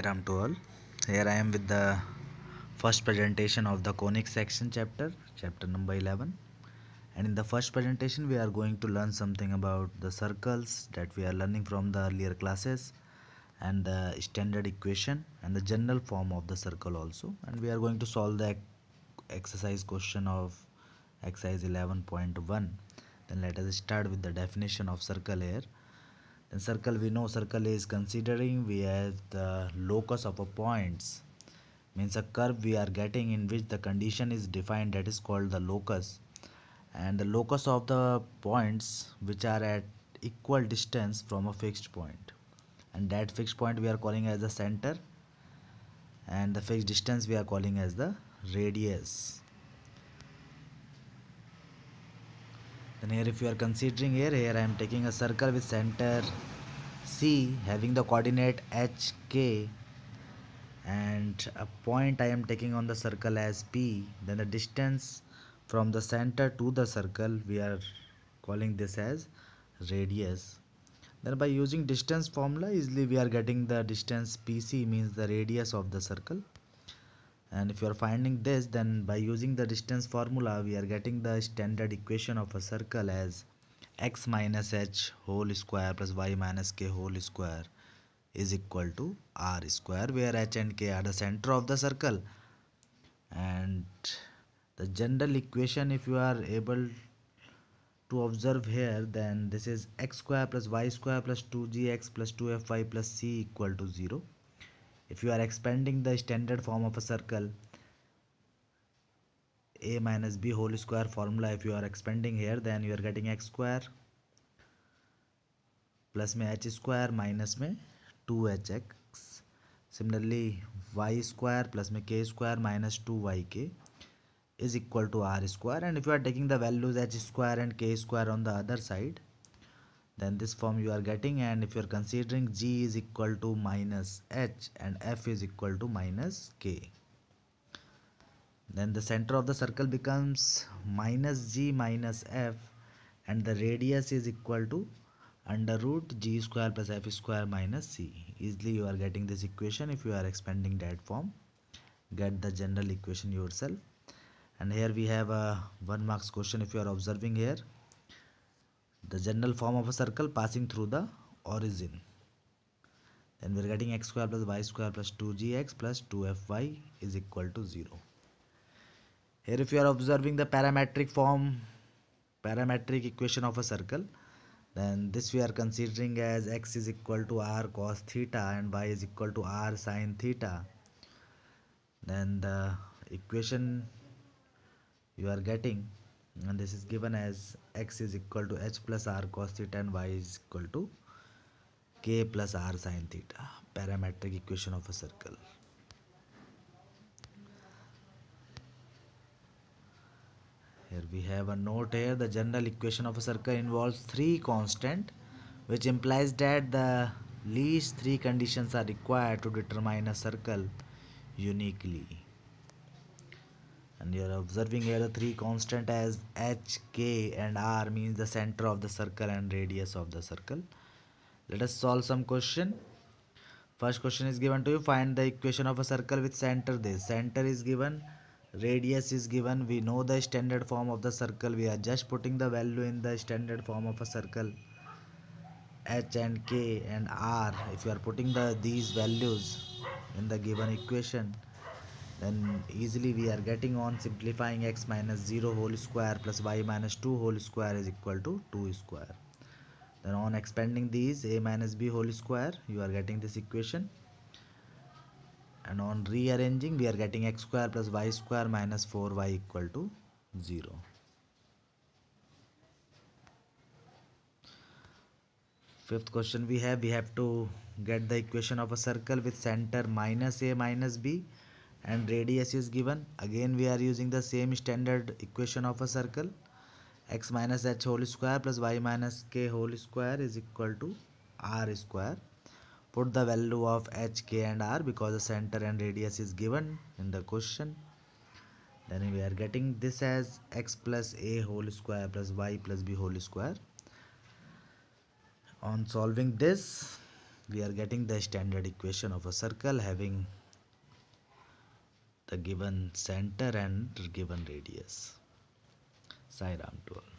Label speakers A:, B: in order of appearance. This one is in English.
A: Ram to all. Here I am with the first presentation of the conic section chapter number 11. And in the first presentation, we are going to learn something about the circles that we are learning from the earlier classes and the standard equation and the general form of the circle also. And we are going to solve the exercise question of exercise 11.1. Then let us start with the definition of circle here. Then circle, we know circle is considering we have the locus of a points, means a curve we are getting in which the condition is defined, that is called the locus, and the locus of the points which are at equal distance from a fixed point, and that fixed point we are calling as the center, and the fixed distance we are calling as the radius. Then here if you are considering here I am taking a circle with center C having the coordinate HK and a point I am taking on the circle as P. Then the distance from the center to the circle we are calling this as radius. Then by using distance formula easily we are getting the distance PC, means the radius of the circle. And if you are finding this, then by using the distance formula we are getting the standard equation of a circle as x minus h whole square plus y minus k whole square is equal to r square, where h and k are the center of the circle. And the general equation, if you are able to observe here, then this is x square plus y square plus 2gx plus 2fy plus c equal to 0. If you are expanding the standard form of a circle, a minus b whole square formula, if you are expanding here, then you are getting x square plus में h square minus में 2hx. Similarly y square plus में k square minus 2yk is equal to r square. And if you are taking the values h square and k square on the other side, then this form you are getting. And if you are considering g is equal to minus h and f is equal to minus k, then the center of the circle becomes minus g minus f, and the radius is equal to under root g square plus f square minus c. Easily you are getting this equation. If you are expanding that form, get the general equation yourself. And here we have a 1 marks question. If you are observing here, the general form of a circle passing through the origin, then we are getting x square plus y square plus 2gx plus 2fy is equal to 0. Here if you are observing the parametric equation of a circle, then this we are considering as x is equal to r cos theta and y is equal to r sin theta. Then the equation you are getting, and this is given as x is equal to h plus r cos theta and y is equal to k plus r sin theta, parametric equation of a circle. Here we have a note here. The general equation of a circle involves 3 constants, which implies that the least 3 conditions are required to determine a circle uniquely. And you are observing here the 3 constant as h, k and r, means the center of the circle and radius of the circle. Let us solve some question. First question is given to you. Find the equation of a circle with center. This center is given, radius is given. We know the standard form of the circle. We are just putting the value in the standard form of a circle, h and k and r. If you are putting these values in the given equation, then easily we are getting on simplifying x minus 0 whole square plus y minus 2 whole square is equal to 2 square. Then on expanding these, a minus b whole square, you are getting this equation. And on rearranging, we are getting x square plus y square minus 4y equal to 0. Fifth question we have to get the equation of a circle with center minus a minus b and radius is given. Again we are using the same standard equation of a circle, x minus h whole square plus y minus k whole square is equal to r square. Put the value of h, k and r because the center and radius is given in the question. Then we are getting this as x plus a whole square plus y plus b whole square. On solving this, we are getting the standard equation of a circle having the given center and given radius. Sai Ram to all.